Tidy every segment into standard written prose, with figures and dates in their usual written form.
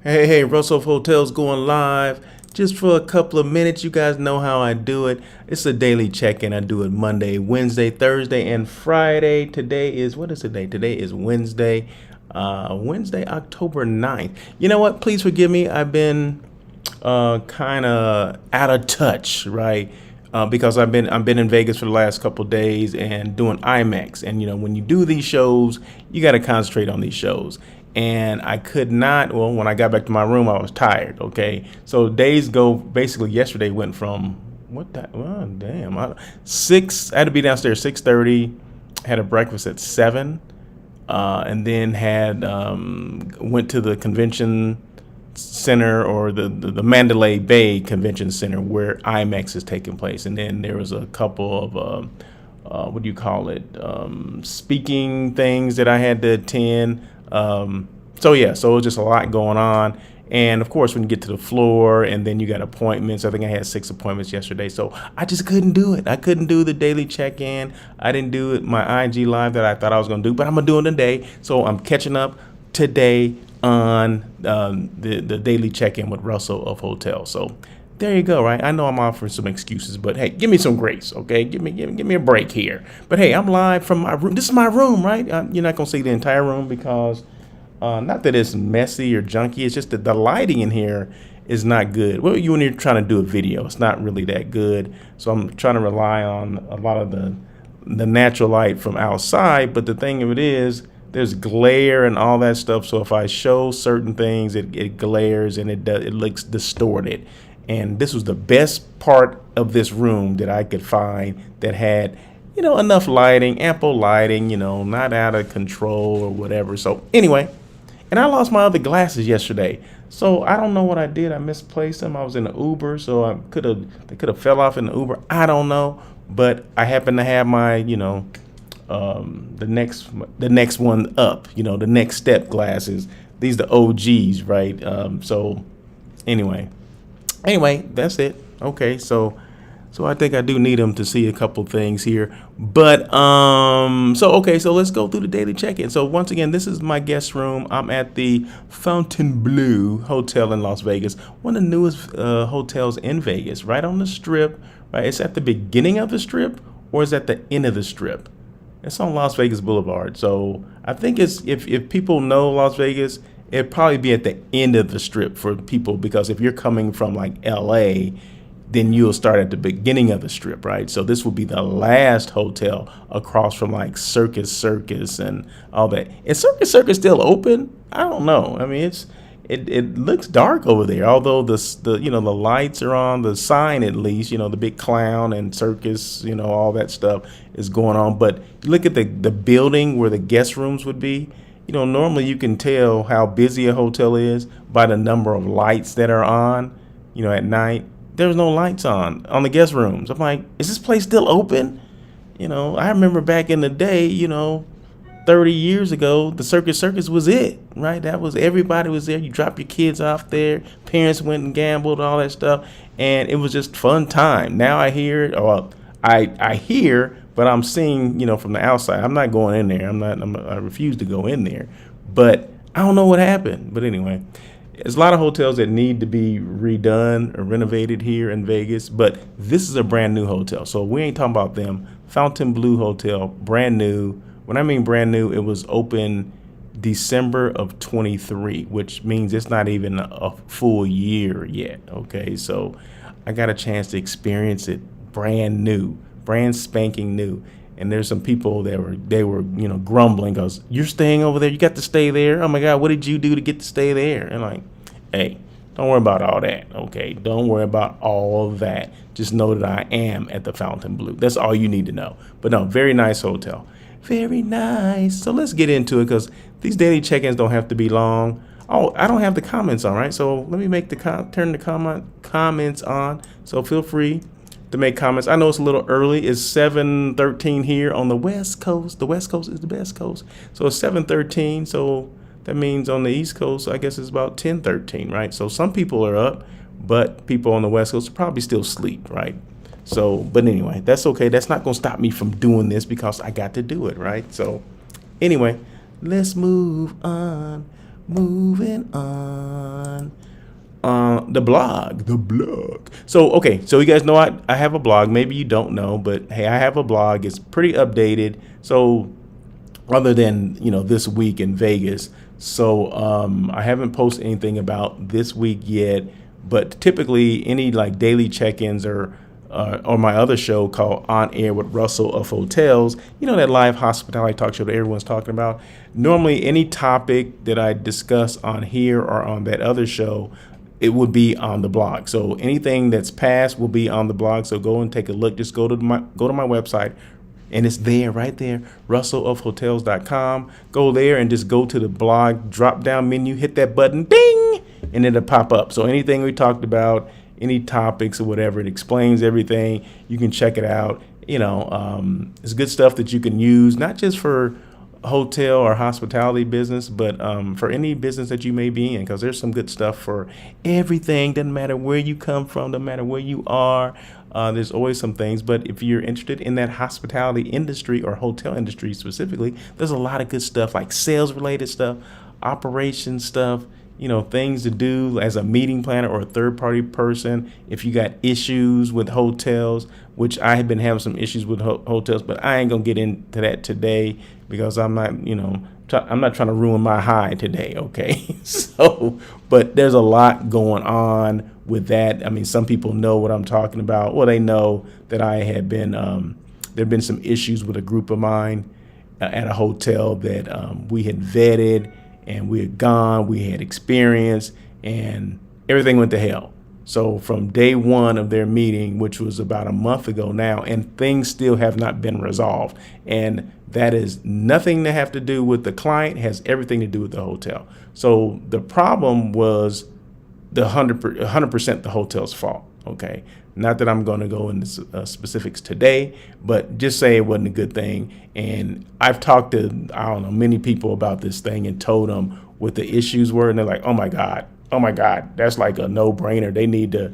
Hey, Russell Hotels going live just for a couple of minutes. You guys know how I do it. It's a daily check-in. I do it Monday, Wednesday, Thursday, and Friday. Today is, what is today? Today is Wednesday, Wednesday, October 9th. You know what? Please forgive me. I've been kind of out of touch, right? Because I've been in Vegas for the last couple of days and doing IMEX. And when you do these shows, you got to concentrate on these shows. And I could not. Well, when I got back to my room, I was tired. Okay, so days go. Basically, yesterday went from what that? Oh, damn. 6. I had to be downstairs 6:30. Had a breakfast at 7, and then went to the convention center, or the Mandalay Bay Convention Center where IMEX is taking place. And then there was a couple of what do you call it, speaking things that I had to attend. So it was just a lot going on. And of course, when you get to the floor and then you got appointments, I think I had 6 appointments yesterday. So I just couldn't do it. I couldn't do the daily check-in. I didn't do it, my IG live that I thought I was going to do, but I'm going to do it today. So I'm catching up today on the daily check-in with Russell of Hotel. So there you go, right? I know I'm offering some excuses, but hey, give me some grace, okay? Give me a break here. But hey, I'm live from my room. This is my room, right? You're not gonna see the entire room because not that it's messy or junky. It's just that the lighting in here is not good. Well, when you're trying to do a video, it's not really that good. So I'm trying to rely on a lot of the natural light from outside. But the thing of it is, there's glare and all that stuff. So if I show certain things, it glares and it looks distorted. And this was the best part of this room that I could find that had, enough lighting, ample lighting, not out of control or whatever. So anyway, and I lost my other glasses yesterday. So I don't know what I did. I misplaced them. I was in an Uber, so they could have fell off in the Uber. I don't know, but I happen to have my, the next one up, the next step glasses. These are the OGs, right? So Anyway, that's it. Okay, so I think I do need them to see a couple things here. But so let's go through the daily check-in. So once again, this is my guest room. I'm at the Fontainebleau Hotel in Las Vegas, one of the newest hotels in Vegas, right on the Strip. Right, it's at the beginning of the Strip, or is at the end of the Strip? It's on Las Vegas Boulevard. So I think it's if people know Las Vegas, it'd probably be at the end of the Strip for people, because if you're coming from like LA, then you'll start at the beginning of the Strip, right? So this will be the last hotel across from like Circus and all that. Is Circus still open? I don't know. I mean, it looks dark over there, although the lights are on, the sign at least, the big clown and circus, all that stuff is going on. But look at the building where the guest rooms would be. Normally you can tell how busy a hotel is by the number of lights that are on, at night. There's no lights on the guest rooms. I'm like, is this place still open? I remember back in the day, 30 years ago, the Circus was it, right? Everybody was there. You drop your kids off there. Parents went and gambled, all that stuff. And it was just fun time. Now I hear it, or I hear, but I'm seeing, from the outside. I'm not going in there. I refuse to go in there. But I don't know what happened. But anyway, there's a lot of hotels that need to be redone or renovated here in Vegas. But this is a brand new hotel. So we ain't talking about them. Fontainebleau Hotel, brand new. When I mean brand new, it was open December of 23, which means it's not even a full year yet. Okay, so I got a chance to experience it brand new. Brand spanking new. And there's some people that were grumbling because you're staying over there. You got to stay there. Oh my God, what did you do to get to stay there? And like, hey, don't worry about all that. Okay, don't worry about all that. Just know that I am at the Fontainebleau. That's all you need to know. But no, very nice hotel. Very nice. So let's get into it, because these daily check-ins don't have to be long. Oh, I don't have the comments on, right? So let me make turn the comments on. So feel free to make comments. I know it's a little early. It's 7:13 here on the West Coast. The West Coast is the best coast. So it's 7:13. So that means on the East Coast, I guess it's about 10:13, right? So some people are up, but people on the West Coast probably still sleep, right? So, but anyway, that's okay. That's not going to stop me from doing this, because I got to do it, right? So anyway, let's move on. moving on. The blog. So, okay, so you guys know I have a blog. Maybe you don't know, but hey, I have a blog. It's pretty updated. So, other than, this week in Vegas. So, I haven't posted anything about this week yet, but typically any like daily check-ins or my other show called On Air with Russell of Hotels, that live hospitality talk show that everyone's talking about. Normally, any topic that I discuss on here or on that other show, it would be on the blog. So anything that's past will be on the blog. So go and take a look. Just go to my website, and it's there, right there, russellofhotels.com. Go there and just go to the blog drop down menu, hit that button, ding, and it'll pop up. So anything we talked about, any topics or whatever, it explains everything. You can check it out. It's good stuff that you can use, not just for hotel or hospitality business, but for any business that you may be in, because there's some good stuff for everything. Doesn't matter where you come from, doesn't matter where you are. There's always some things. But if you're interested in that hospitality industry or hotel industry specifically, there's a lot of good stuff like sales related stuff, operations stuff, things to do as a meeting planner or a third party person. If you got issues with hotels, which I have been having some issues with hotels, but I ain't gonna get into that today because I'm not, I'm not trying to ruin my high today. Okay. So, but there's a lot going on with that. I mean, some people know what I'm talking about. Well, they know that I had been, there've been some issues with a group of mine at a hotel that we had vetted, and we had gone, we had experience, and everything went to hell. So from day one of their meeting, which was about a month ago now, and things still have not been resolved. And that is nothing to have to do with the client, has everything to do with the hotel. So the problem was the 100% the hotel's fault. Okay. Not that I'm going to go into specifics today, but just say it wasn't a good thing. And I've talked to, many people about this thing and told them what the issues were. And they're like, oh my God, that's like a no brainer. They need to,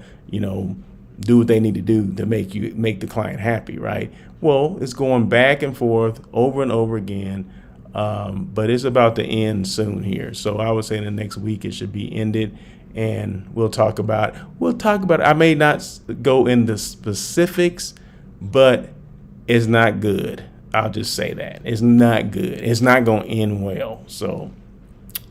do what they need to do to make the client happy. Right. Well, it's going back and forth over and over again. But it's about to end soon here. So I would say in the next week, it should be ended. And we'll talk about it. I may not go into specifics, but it's not good. I'll just say that. It's not good. It's not going to end well. So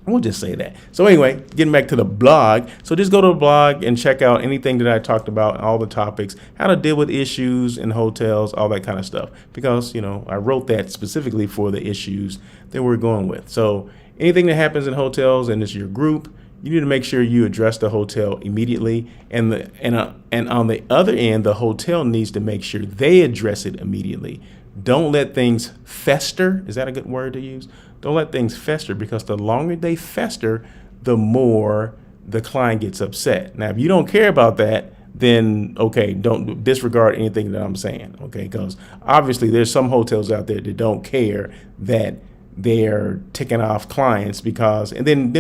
we'll just say that. So anyway, getting back to the blog. So just go to the blog and check out anything that I talked about, all the topics, how to deal with issues in hotels, all that kind of stuff. Because, I wrote that specifically for the issues that we're going with. So anything that happens in hotels and it's your group, you need to make sure you address the hotel immediately. And on the other end, the hotel needs to make sure they address it immediately. Don't let things fester. Is that a good word to use? Don't let things fester, because the longer they fester, the more the client gets upset. Now, if you don't care about that, then okay, don't disregard anything that I'm saying. Okay, because obviously there's some hotels out there that don't care that they're ticking off clients, and then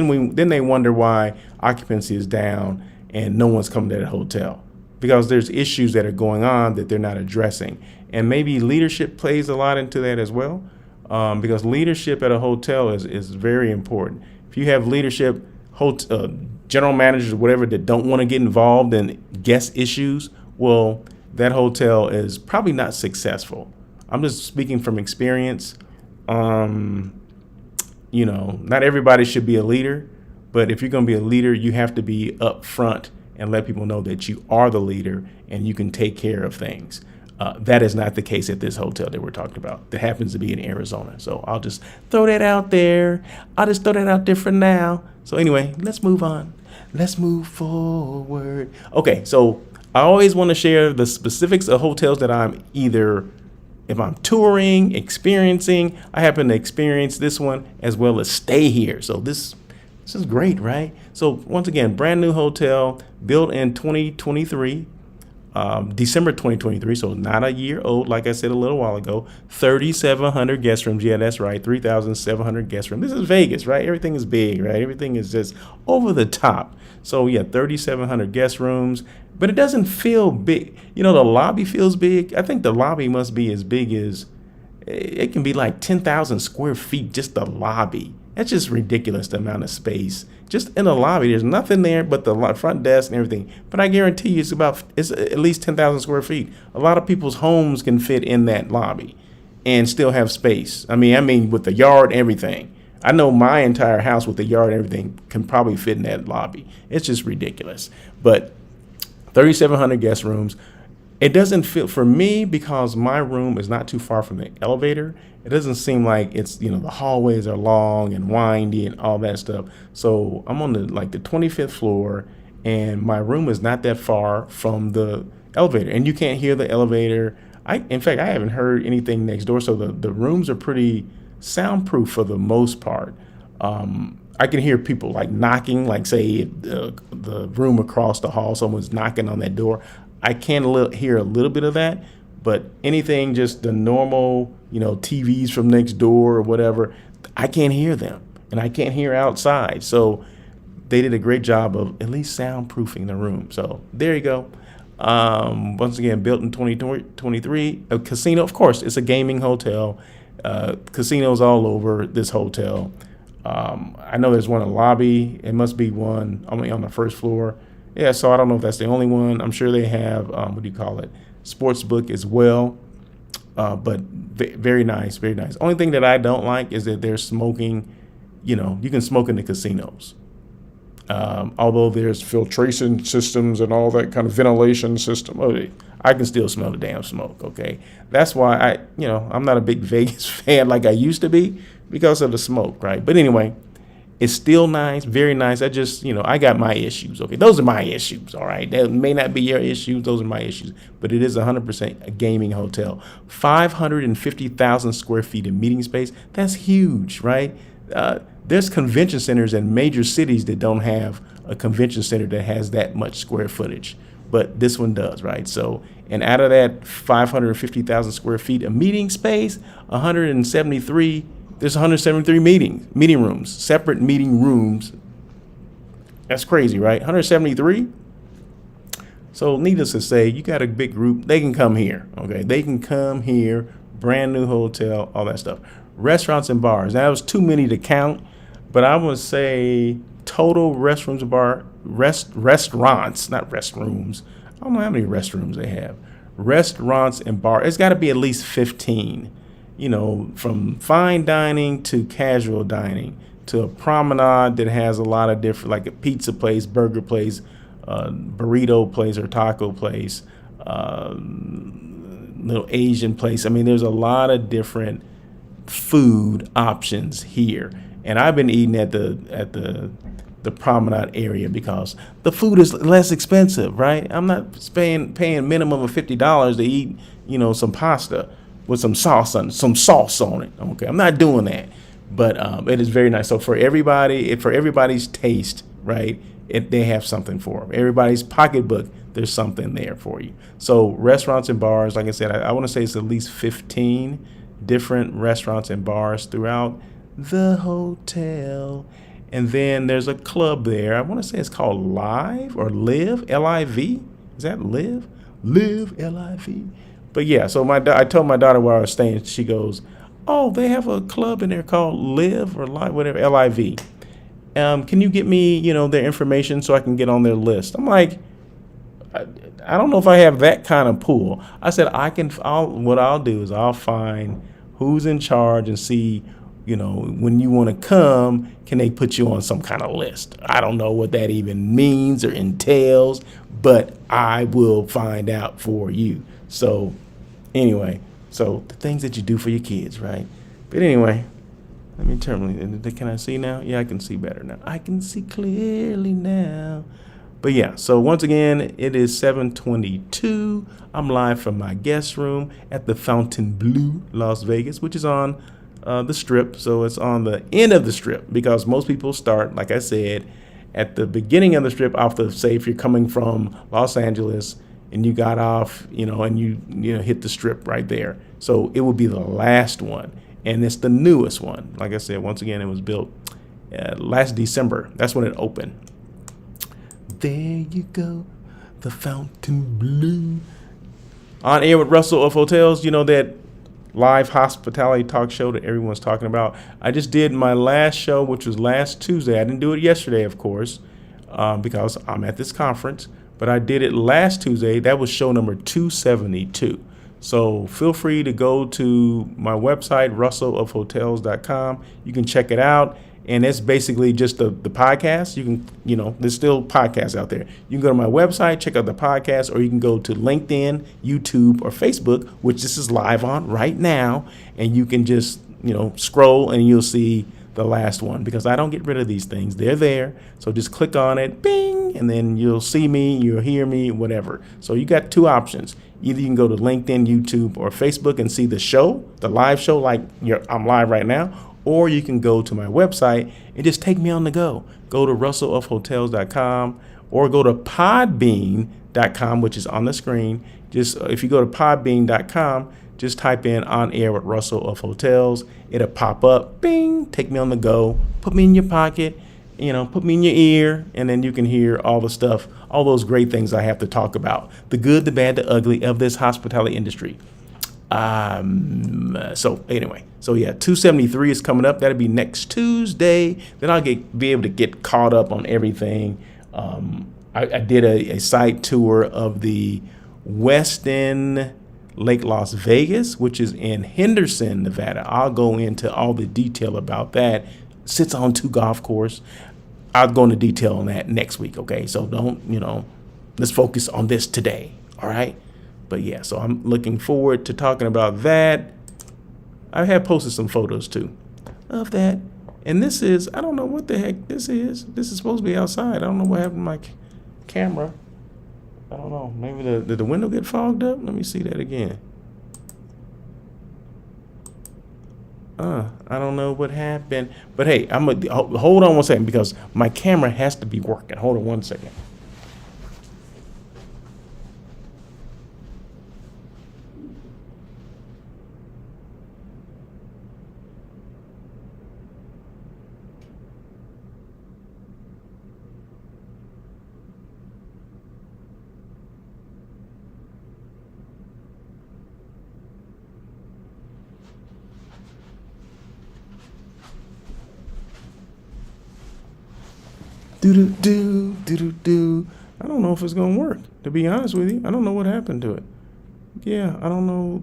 they wonder why occupancy is down and no one's coming to the hotel, because there's issues that are going on that they're not addressing. And maybe leadership plays a lot into that as well, because leadership at a hotel is very important. If you have leadership, general managers, whatever, that don't want to get involved in guest issues, well, that hotel is probably not successful. I'm just speaking from experience. Not everybody should be a leader, but if you're going to be a leader, you have to be upfront and let people know that you are the leader and you can take care of things. That is not the case at this hotel that we're talking about. That happens to be in Arizona. So I'll just throw that out there. For now. So anyway, let's move on. Let's move forward. Okay, so I always want to share the specifics of hotels that I'm either, if I'm touring, experiencing. I happen to experience this one as well as stay here. So this is great, right? So once again, brand new hotel, built in 2023, December 2023. So not a year old, like I said a little while ago. 3,700 guest rooms. Yeah, that's right. 3,700 guest rooms. This is Vegas, right? Everything is big, right? Everything is just over the top. So yeah, 3,700 guest rooms, but it doesn't feel big. The lobby feels big. I think the lobby must be as big as, it can be like 10,000 square feet, just the lobby. That's just ridiculous, the amount of space. Just in the lobby, there's nothing there but the front desk and everything. But I guarantee you it's at least 10,000 square feet. A lot of people's homes can fit in that lobby and still have space. I mean, with the yard and everything. I know my entire house with the yard and everything can probably fit in that lobby. It's just ridiculous. But 3,700 guest rooms. It doesn't feel, for me, because my room is not too far from the elevator, it doesn't seem like it's, the hallways are long and windy and all that stuff. So I'm on the 25th floor, and my room is not that far from the elevator, and you can't hear the elevator. In fact, I haven't heard anything next door. So the rooms are pretty soundproof for the most part. I can hear people knocking, say the room across the hall, someone's knocking on that door. I can hear a little bit of that, but anything just the normal, TVs from next door or whatever, I can't hear them, and I can't hear outside. So they did a great job of at least soundproofing the room. So there you go. Once again, built in 2023, a casino. Of course, it's a gaming hotel. Casinos all over this hotel. I know there's one in the lobby. It must be one on the first floor. Yeah, so I don't know if that's the only one. I'm sure they have, sports book as well. But very nice, very nice. Only thing that I don't like is that they're smoking. You can smoke in the casinos. Although there's filtration systems and all that kind of ventilation system, I can still smell the damn smoke. Okay, that's why I'm not a big Vegas fan like I used to be because of the smoke, right? But anyway, it's still nice, very nice. I just, I got my issues. Okay, those are my issues. All right, that may not be your issues. Those are my issues. But it is 100% a gaming hotel. 550,000 square feet of meeting space. That's huge, right? There's convention centers in major cities that don't have a convention center that has that much square footage, but this one does, right? So, and out of that 550,000 square feet of meeting space, there's 173 meeting rooms, separate meeting rooms. That's crazy, right? 173. So needless to say, you got a big group, they can come here, okay? They can come here, brand new hotel, all that stuff. Restaurants and bars. Now, that was too many to count, but I would say total restaurants and restaurants, not restrooms. I don't know how many restrooms they have. Restaurants and bars. It's got to be at least 15. From fine dining to casual dining to a promenade that has a lot of different, like a pizza place, burger place, burrito place or taco place, little Asian place. I mean, there's a lot of different food options here, and I've been eating at the promenade area because the food is less expensive, right? I'm not paying minimum of $50 to eat, some pasta with some sauce on it. Okay, I'm not doing that, but it is very nice. So for everybody's taste, right? They have something for them. Everybody's pocketbook, there's something there for you. So restaurants and bars, like I said, I want to say it's at least 15 different restaurants and bars throughout the hotel. And then there's a club there. I want to say it's called Live or Live, L-I-V. Is that Live? Live, L-I-V. But yeah, so I told my daughter where I was staying. She goes, "Oh, they have a club in there called Live or Live, whatever, L-I-V. Can you get me, their information so I can get on their list?" I'm like, I don't know if I have that kind of pull. I said, what I'll do is I'll find who's in charge and see, when you want to come, can they put you on some kind of list? I don't know what that even means or entails, but I will find out for you. So anyway, so the things that you do for your kids, right? But anyway, let me turn. Can I see now? Yeah, I can see better now. I can see clearly now. But yeah, so once again, it is 7:22. I'm live from my guest room at the Fontainebleau, Las Vegas, which is on the Strip. So it's on the end of the Strip because most people start, like I said, at the beginning of the Strip off the, say, if you're coming from Los Angeles and you got off, and you hit the Strip right there. So it will be the last one. And it's the newest one. Like I said, once again, it was built last December. That's when it opened. There you go, the Fontainebleau. On air with Russell of Hotels. You know that live hospitality talk show that everyone's talking about. I just did my last show, which was last Tuesday. I didn't do it yesterday, of course, because I'm at this conference, but I did it last Tuesday. That was show number 272. So feel free to go to my website, russellofhotels.com. You can check it out. And it's basically just the podcast. You can, there's still podcasts out there. You can go to my website, check out the podcast, or you can go to LinkedIn, YouTube, or Facebook, which this is live on right now. And you can just, scroll and you'll see the last one, because I don't get rid of these things. They're there. So just click on it, bing, and then you'll see me, you'll hear me, whatever. So you got two options. Either you can go to LinkedIn, YouTube, or Facebook and see the show, the live show, like I'm live right now. Or you can go to my website and just take me on the go. Go to russellofhotels.com or go to podbean.com, which is on the screen. Just if you go to podbean.com, just type in On Air with Russell of Hotels. It'll pop up, bing, take me on the go, put me in your pocket, put me in your ear, and then you can hear all the stuff, all those great things I have to talk about. The good, the bad, the ugly of this hospitality industry. So anyway, 273 is coming up. That'll be next Tuesday. Then I'll be able to get caught up on everything. I did a site tour of the Westin Lake Las Vegas, which is in Henderson, Nevada. I'll go into all the detail about that. Sits on 2 golf course. I'll go into detail on that next week. Okay. So let's focus on this today. All right. But yeah, so I'm looking forward to talking about that. I have posted some photos too of that. And this is, I don't know what the heck this is. This is supposed to be outside. I don't know what happened to my camera. I don't know. Maybe did the window get fogged up? Let me see that again. I don't know what happened. But hey, hold on one second, because my camera has to be working. Hold on one second. Do. I don't know if it's gonna work, to be honest with you. I don't know what happened to it. Yeah, I don't know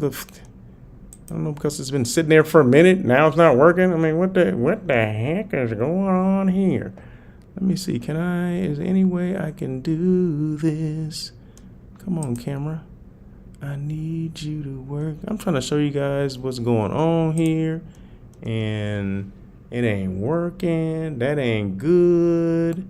because it's been sitting there for a minute. Now it's not working. I mean, what the heck is going on here? Let me see. Is there any way I can do this? Come on, camera. I need you to work. I'm trying to show you guys what's going on here, and it ain't working. That ain't good.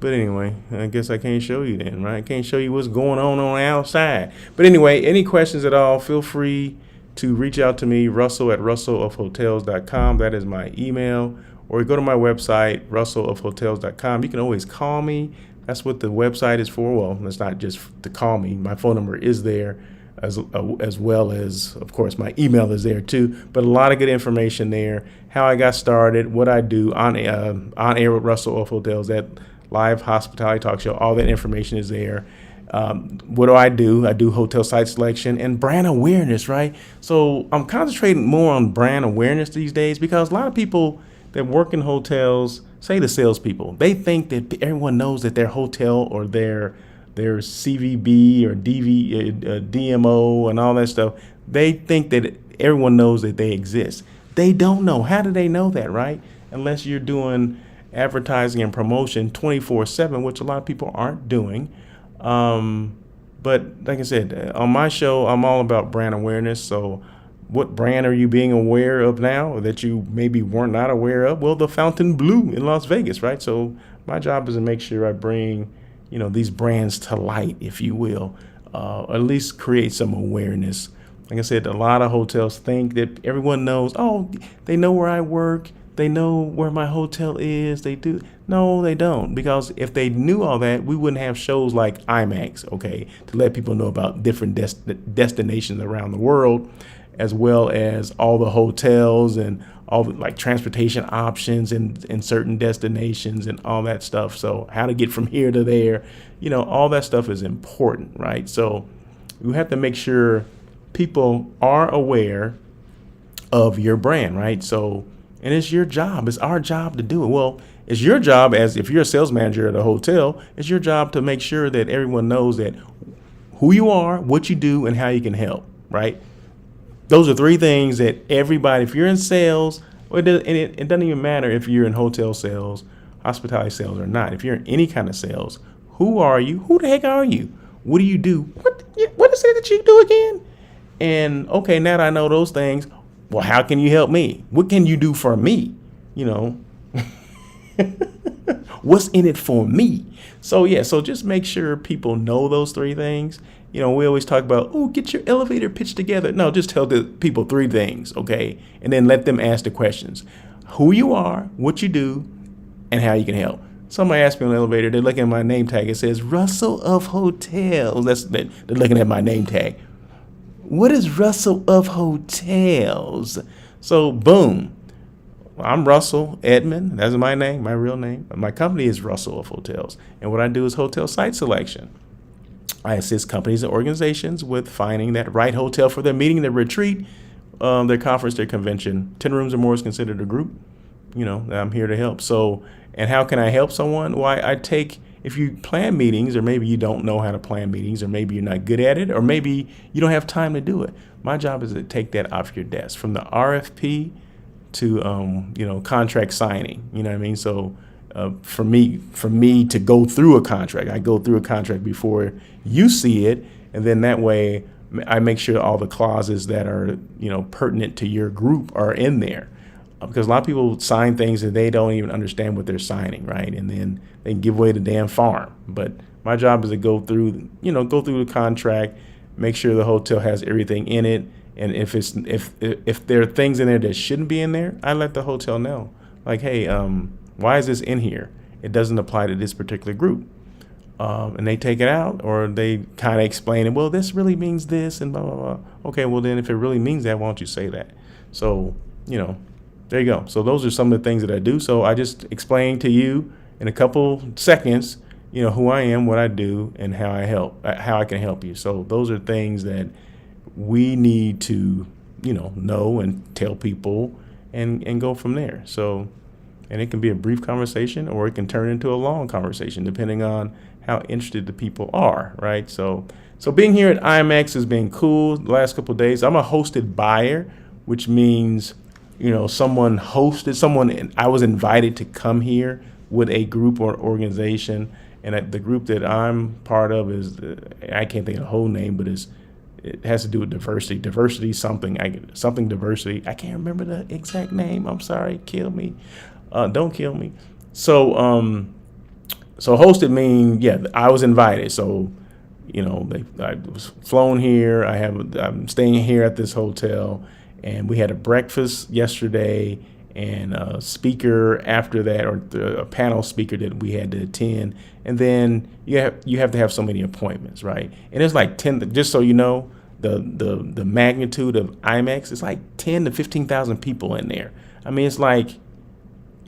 But anyway, I guess I can't show you then, right? I can't show you what's going on the outside. But anyway, any questions at all, feel free to reach out to me, russell@russellofhotels.com. That is my email. Or go to my website, russellofhotels.com. You can always call me. That's what the website is for. Well, it's not just to call me. My phone number is there, as well as, of course, my email is there too. But a lot of good information there. How I got started, what I do on air with Russell of Hotels, that live hospitality talk show. All that information is there. What do? I do hotel site selection and brand awareness, right? So I'm concentrating more on brand awareness these days, because a lot of people that work in hotels, say the salespeople, they think that everyone knows that their hotel or their CVB or DMO and all that stuff, they think that everyone knows that they exist. They don't know. How do they know that, right? Unless you're doing advertising and promotion 24/7, which a lot of people aren't doing. But like I said, on my show, I'm all about brand awareness. So what brand are you being aware of now that you maybe weren't not aware of? Well, the Fontainebleau in Las Vegas, right? So my job is to make sure I bring, these brands to light, if you will, at least create some awareness. Like I said, a lot of hotels think that everyone knows, they know where I work. They know where my hotel is. They do. No, they don't. Because if they knew all that, we wouldn't have shows like IMEX, okay, to let people know about different destinations around the world, as well as all the hotels and all the transportation options in certain destinations and all that stuff. So how to get from here to there, all that stuff is important, right? So we have to make sure people are aware of your brand, right? So, and it's your job. It's our job to do it. Well, it's your job as if you're a sales manager at a hotel, it's your job to make sure that everyone knows that who you are, what you do, and how you can help, right? Those are three things that everybody, if you're in sales, or it doesn't even matter if you're in hotel sales, hospitality sales or not. If you're in any kind of sales, who are you? Who the heck are you? What do you do? What is it that you do again? And okay, now that I know those things, well, how can you help me? What can you do for me? You know, what's in it for me? So yeah, so just make sure people know those three things. You know, we always talk about, oh, get your elevator pitch together. No, just tell the people three things, okay? And then let them ask the questions. Who you are, what you do, and how you can help. Somebody asked me on the elevator, they're looking at my name tag. It says Russell of Hotels. They're looking at my name tag. What is Russell of Hotels? So boom, I'm Russell Edmond. That's my name, my real name. My company is Russell of Hotels. And what I do is hotel site selection. I assist companies and organizations with finding that right hotel for their meeting, their retreat, their conference, their convention. 10 rooms or more is considered a group. You know, I'm here to help. So, and how can I help someone? Why, if you plan meetings, or maybe you don't know how to plan meetings, or maybe you're not good at it, or maybe you don't have time to do it. My job is to take that off your desk, from the RFP to, contract signing. You know what I mean? So, for me to go through a contract, I go through a contract before you see it, and then that way I make sure all the clauses that are pertinent to your group are in there, because a lot of people sign things that they don't even understand what they're signing, right? And then they give away the damn farm. But my job is to go through the contract, make sure the hotel has everything in it, and if there are things in there that shouldn't be in there, I let the hotel know, like, hey, why is this in here? It doesn't apply to this particular group. And they take it out, or they kind of explain it. Well, this really means this, and blah, blah, blah. Okay, well, then if it really means that, why don't you say that? So, there you go. So those are some of the things that I do. So I just explained to you in a couple seconds, who I am, what I do, and how I can help you. So those are things that we need to, know and tell people and go from there. So, and it can be a brief conversation, or it can turn into a long conversation, depending on how interested the people are, right? So being here at IMEX has been cool the last couple of days. I'm a hosted buyer, which means, someone and I was invited to come here with a group or organization. And the group that I'm part of is, I can't think of the whole name, but it has to do with diversity something diversity. I can't remember the exact name. I'm sorry. Kill me. Don't kill me. So hosted mean, yeah, I was invited. So, I was flown here. I'm staying here at this hotel, and we had a breakfast yesterday, and a speaker after that, or a panel speaker that we had to attend. And then you have to have so many appointments, right? And it's like 10, just so you know, the magnitude of IMEX, it's like 10 to 15,000 people in there. I mean, it's like,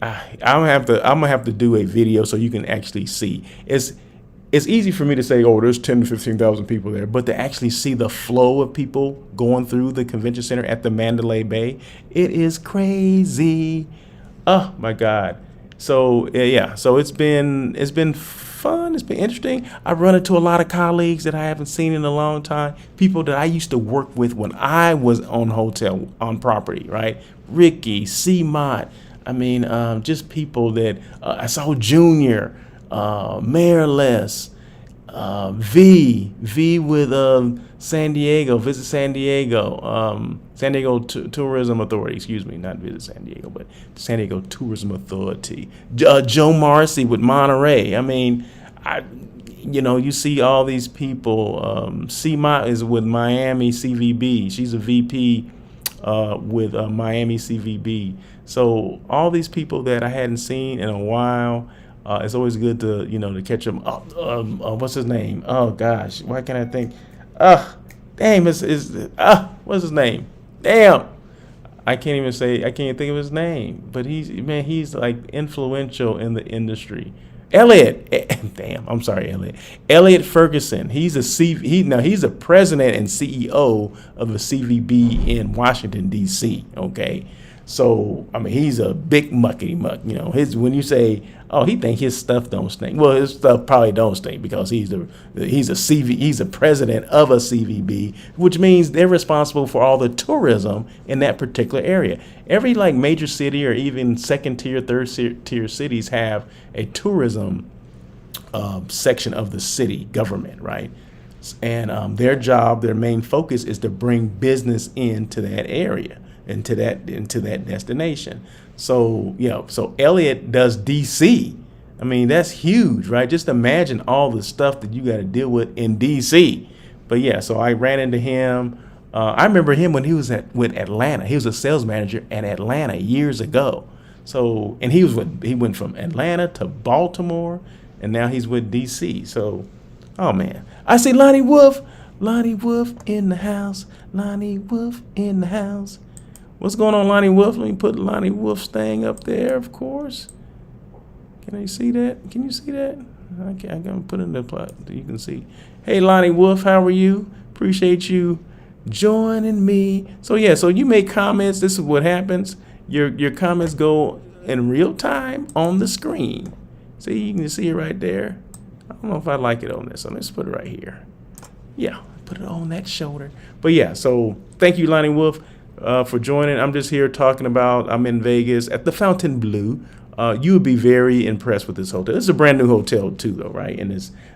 I'm gonna have to do a video so you can actually see. It's easy for me to say, oh, there's 10 to 15,000 people there, but to actually see the flow of people going through the convention center at the Mandalay Bay, it is crazy. Oh my God. So yeah, so it's been fun. It's been interesting. I've run into a lot of colleagues that I haven't seen in a long time. People that I used to work with when I was on property, right? Ricky, C-Mott. I mean, just people that I saw Junior, Mayorless, V with San Diego, Visit San Diego, San Diego Tourism Authority, excuse me, not Visit San Diego, but San Diego Tourism Authority. Joe Marcy with Monterey. I mean, you see all these people. C-Mott is with Miami CVB. She's a VP with Miami CVB. So all these people that I hadn't seen in a while, it's always good to to catch them. What's his name? Oh gosh, why can't I think? Damn, what's his name? Damn, I can't even think of his name. But he's like influential in the industry. Elliot, damn, I'm sorry, Elliot. Elliot Ferguson. He's he's a president and CEO of the CVB in Washington D.C. Okay, so I mean he's a big muckety muck. You know, when you say, oh, he think his stuff don't stink. Well, his stuff probably don't stink because he's a president of a CVB, which means they're responsible for all the tourism in that particular area. Every like major city or even second tier, third tier cities have a tourism section of the city government, right? And their main focus is to bring business into that area, into that destination. So so Elliot does DC. I mean, that's huge, right? Just imagine all the stuff that you got to deal with in DC. But yeah, so I ran into him. I remember him when he was with Atlanta. He was a sales manager at Atlanta years ago. So, and he went from Atlanta to Baltimore, and now he's with DC. So, oh man, I see Lonnie Wolf in the house. Lonnie Wolf in the house. What's going on, Lonnie Wolf? Let me put Lonnie Wolf's thing up there, of course. Can you see that? I'm gonna put it in the plot so you can see. Hey, Lonnie Wolf, how are you? Appreciate you joining me. So yeah, so you make comments. This is what happens. Your comments go in real time on the screen. See, you can see it right there. I don't know if I like it on this, so let's put it right here. Yeah, put it on that shoulder. But yeah, so thank you, Lonnie Wolf, for joining. I'm just here talking about, I'm in Vegas at the Fontainebleau. You would be very impressed with this hotel. It's a brand new hotel too, though, right? And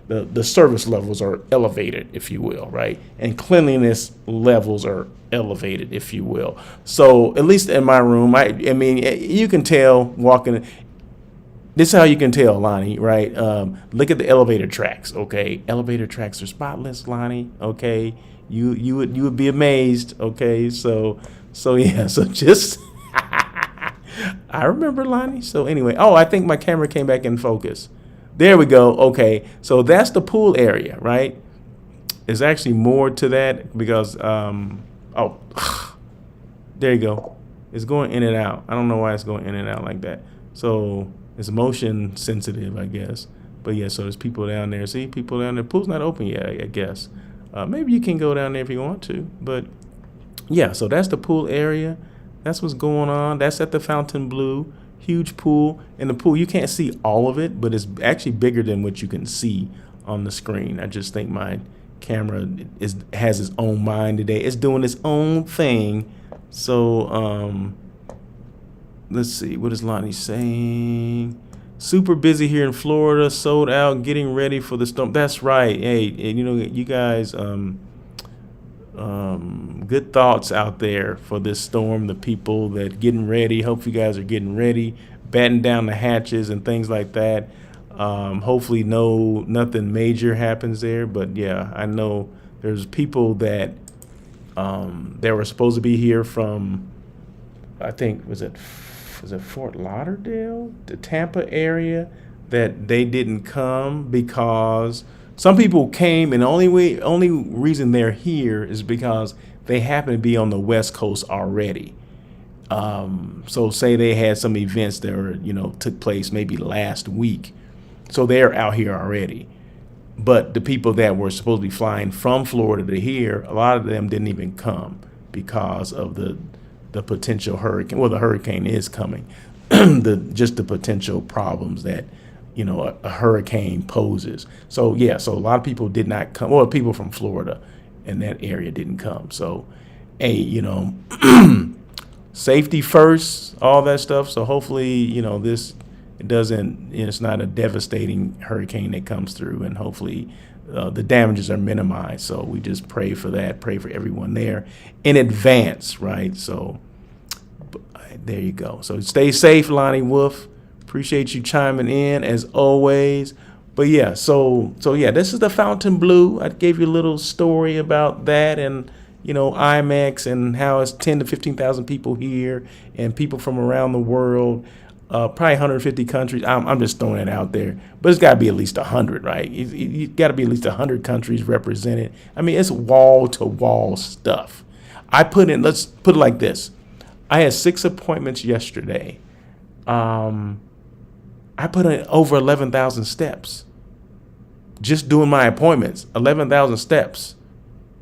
the service levels are elevated, if you will, right? And cleanliness levels are elevated, if you will. So at least in my room, I mean, you can tell walking. This is how you can tell, Lonnie, right? Look at the elevator tracks, okay? Elevator tracks are spotless, Lonnie, okay? You would be amazed, okay? So yeah, so just. I remember, Lonnie. So anyway, I think my camera came back in focus. There we go. Okay, so that's the pool area, right? There's actually more to that because, there you go. It's going in and out. I don't know why it's going in and out like that. So it's motion sensitive, I guess. But yeah, so there's people down there. See, people down there. Pool's not open yet, I guess. Maybe you can go down there if you want to. But yeah, so that's the pool area. That's what's going on. That's at the Fontainebleau. Huge pool. In the pool, you can't see all of it, but it's actually bigger than what you can see on the screen. I just think my camera has its own mind today. It's doing its own thing. So let's see. What is Lonnie saying? Super busy here in Florida. Sold out. Getting ready for the storm. That's right. Hey, you guys. Good thoughts out there for this storm, the people that getting ready. Hope you guys are getting ready, batten down the hatches and things like that. Hopefully nothing major happens there, but yeah, I know there's people that they were supposed to be here from, I think, was it Fort Lauderdale, the Tampa area, that they didn't come because some people came, and the only reason they're here is because they happen to be on the West Coast already. So say they had some events that were, took place maybe last week. So they're out here already. But the people that were supposed to be flying from Florida to here, a lot of them didn't even come because of the potential hurricane. Well, the hurricane is coming. Just the potential problems that a hurricane poses. So yeah, so a lot of people did not come, or people from Florida in that area didn't come. So, hey, safety first, all that stuff. So hopefully, it's not a devastating hurricane that comes through, and hopefully the damages are minimized. So we just pray for that, pray for everyone there in advance, right? So there you go. So stay safe, Lonnie Wolf. Appreciate you chiming in as always. But yeah, so yeah, this is the Fontainebleau. I gave you a little story about that, and IMEX, and how it's 10 to 15,000 people here, and people from around the world, probably 150 countries. I'm just throwing it out there, but it's got to be at least 100, right? You got to be at least 100 countries represented. I mean, it's wall to wall stuff. Let's put it like this. I had 6 appointments yesterday. I put in over 11,000 steps just doing my appointments. 11,000 steps.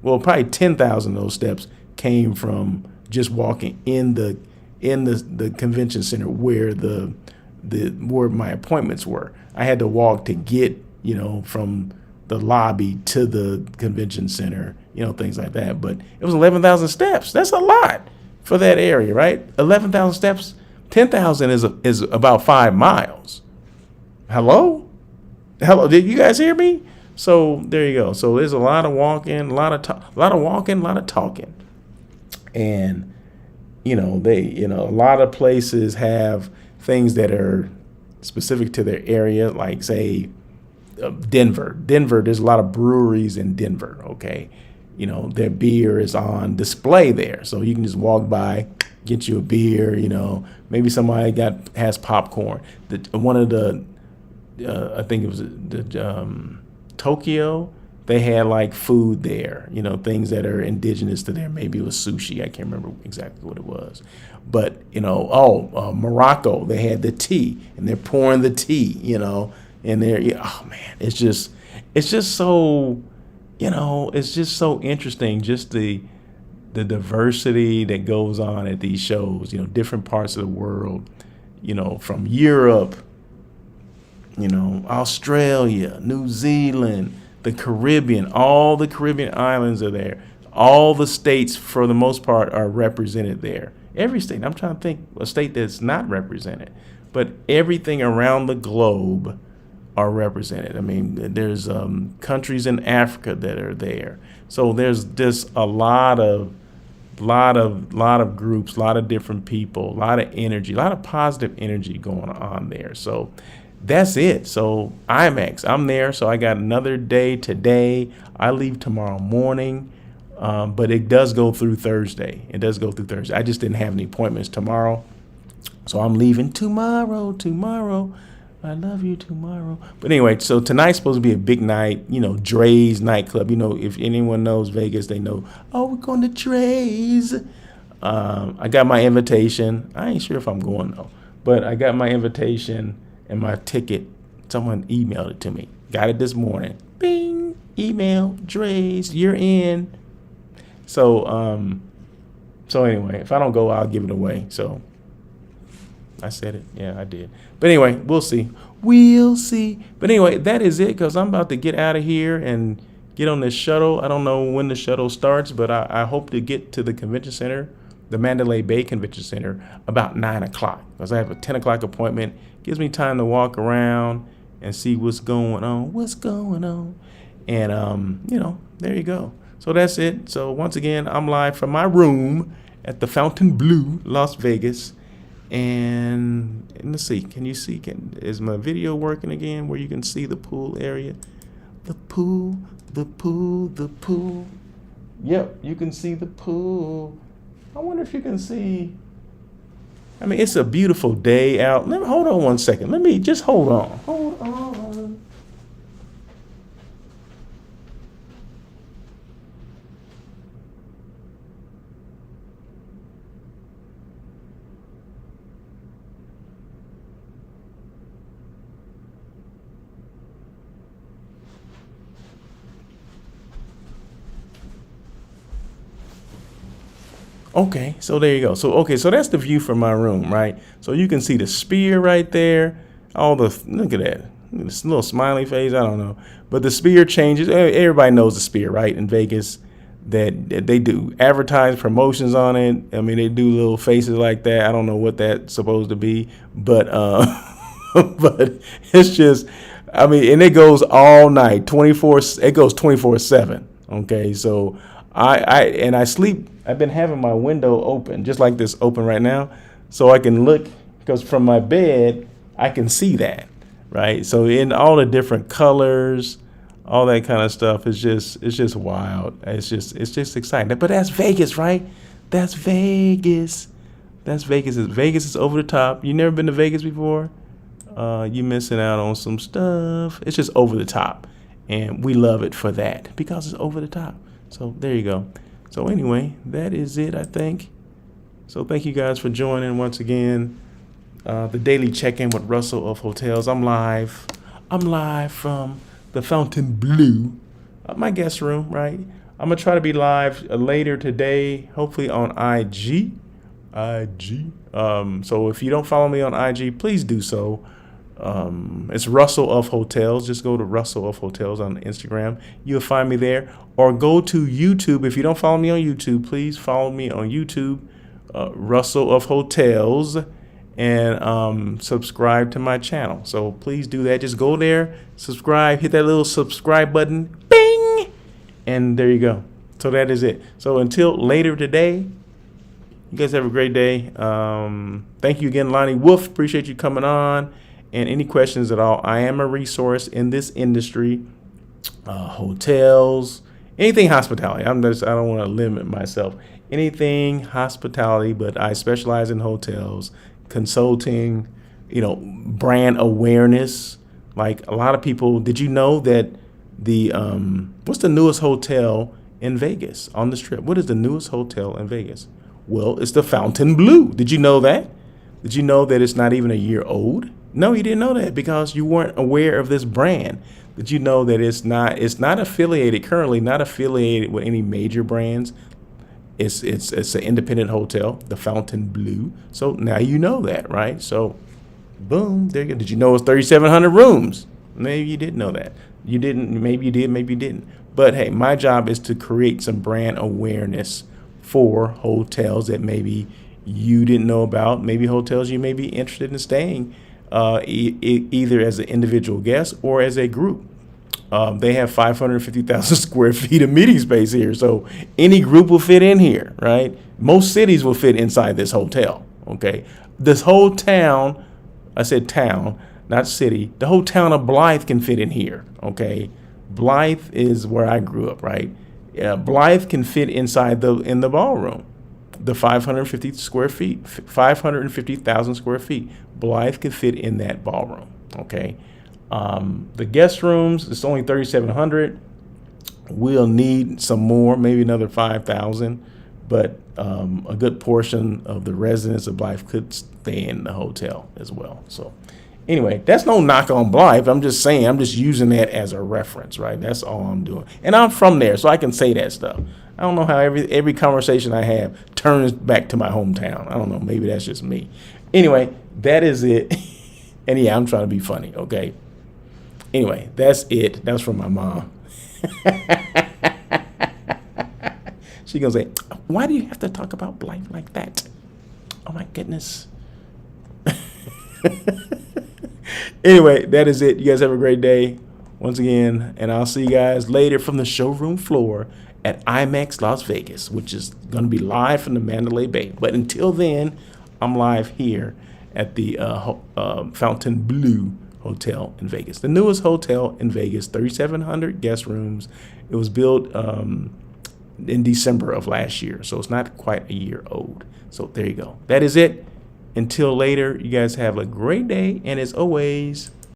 Well, probably 10,000 of those steps came from just walking in the convention center where where my appointments were. I had to walk to get, from the lobby to the convention center, things like that. But it was 11,000 steps. That's a lot for that area, right? 11,000 steps. 10,000 is about 5 miles. Hello? Did you guys hear me? So there you go. So there's a lot of walking, a lot of talking. And, a lot of places have things that are specific to their area, like say Denver. There's a lot of breweries in Denver. Okay. Their beer is on display there. So you can just walk by, get you a beer, maybe somebody has popcorn. One of the, I think it was Tokyo, they had like food there, things that are indigenous to there. Maybe it was sushi. I can't remember exactly what it was. But, Morocco, they had the tea and they're pouring the tea, and they're, oh man, it's just so, it's just so interesting. Just the diversity that goes on at these shows, different parts of the world, from Europe, Australia, New Zealand, the Caribbean, all the Caribbean islands are there. All the states, for the most part, are represented there. Every state. I'm trying to think a state that's not represented, but everything around the globe are represented. I mean, there's countries in Africa that are there. So there's just a lot of groups, a lot of different people, a lot of energy, a lot of positive energy going on there. So that's it. So IMEX, I'm there. So I got another day today. I leave tomorrow morning, but it does go through Thursday. I just didn't have any appointments tomorrow. So I'm leaving tomorrow. I love you tomorrow. But anyway, so tonight's supposed to be a big night, Dre's nightclub. If anyone knows Vegas, they know, oh, we're going to Dre's. I got my invitation. I ain't sure if I'm going though, but I got my invitation and my ticket. Someone emailed it to me. Got it this morning. Bing, email, Dre's, you're in. So anyway, if I don't go, I'll give it away. So I said it. Yeah, I did. But anyway, we'll see. But anyway, that is it, because I'm about to get out of here and get on this shuttle. I don't know when the shuttle starts, but I hope to get to the convention center, the Mandalay Bay Convention Center, about 9 o'clock, because I have a 10 o'clock appointment. Gives me time to walk around and see what's going on. And, there you go. So that's it. So once again, I'm live from my room at the Fontainebleau, Las Vegas. And let's see, can you see, is my video working again where you can see the pool area? The pool. Yep, you can see the pool. I wonder if you can see. I mean, it's a beautiful day out. Hold on one second. Hold on. Okay, so there you go. So that's the view from my room, right? So you can see the Sphere right there. Look at that. This little smiley face, I don't know. But the Sphere changes. Everybody knows the Sphere, right? In Vegas, that they do advertise promotions on it. I mean, they do little faces like that. I don't know what that's supposed to be, but but it's just, I mean, and it goes all night, 24. It goes 24/7. Okay, so I sleep. I've been having my window open, just like this open right now, so I can look, because from my bed I can see that, right? So in all the different colors, all that kind of stuff, it's just wild. It's just exciting. But that's Vegas, right? That's Vegas. Vegas is over the top. You never been to Vegas before? You missing out on some stuff. It's just over the top, and we love it for that, because it's over the top. So there you go. So anyway, that is it, I think. So thank you guys for joining once again. the daily check-in with Russell of Hotels. I'm live. I'm live from the Fontainebleau, my guest room, right? I'm gonna try to be live later today, hopefully on IG. So if you don't follow me on IG, please do so. It's Russell of Hotels. Just go to Russell of Hotels on Instagram. You'll find me there. Or go to YouTube. If you don't follow me on YouTube, please follow me on YouTube, Russell of Hotels, and subscribe to my channel. So please do that. Just go there, subscribe, hit that little subscribe button, bing, and there you go. So that is it. So until later today, you guys have a great day. Thank you again, Lonnie Wolf. Appreciate you coming on. And any questions at all, I am a resource in this industry, hotels, anything hospitality. I don't want to limit myself. Anything hospitality, but I specialize in hotels, consulting, brand awareness. Like a lot of people, did you know that what's the newest hotel in Vegas on the Strip? What is the newest hotel in Vegas? Well, it's the Fontainebleau. Did you know that? Did you know that it's not even a year old? No, you didn't know that because you weren't aware of this brand. Did you know that it's not affiliated, currently not affiliated with any major brands? It's an independent hotel, the Fontainebleau. So now you know that, right? So boom, there you go. Did you know it's 3,700 rooms? Maybe you didn't know that. You didn't, maybe you did, maybe you didn't. But hey, my job is to create some brand awareness for hotels that maybe you didn't know about, maybe hotels you may be interested in staying, either as an individual guest or as a group. They have 550,000 square feet of meeting space here, so any group will fit in here, right? Most cities will fit inside this hotel, okay? This whole town, I said town, not city, the whole town of Blythe can fit in here, okay? Blythe is where I grew up, right? Blythe can fit inside in the ballroom. The 550,000 square feet. Blythe could fit in that ballroom. Okay. The guest rooms, it's only 3,700. We'll need some more, maybe another 5,000. But a good portion of the residents of Blythe could stay in the hotel as well. So anyway, that's no knock on Blythe. I'm just saying, I'm just using that as a reference, right? That's all I'm doing. And I'm from there, so I can say that stuff. I don't know how every conversation I have turns back to my hometown. I don't know. Maybe that's just me. Anyway, that is it. And yeah, I'm trying to be funny, okay? Anyway, that's it. That's from my mom. She's going to say, why do you have to talk about Blythe like that? Oh, my goodness. Anyway, that is it. You guys have a great day once again. And I'll see you guys later from the showroom floor at IMEX Las Vegas, which is going to be live from the Mandalay Bay. But until then, I'm live here at the Fontainebleau Hotel in Vegas, the newest hotel in Vegas, 3,700 guest rooms. It was built in December of last year, so it's not quite a year old. So there you go. That is it. Until later, you guys have a great day, and as always,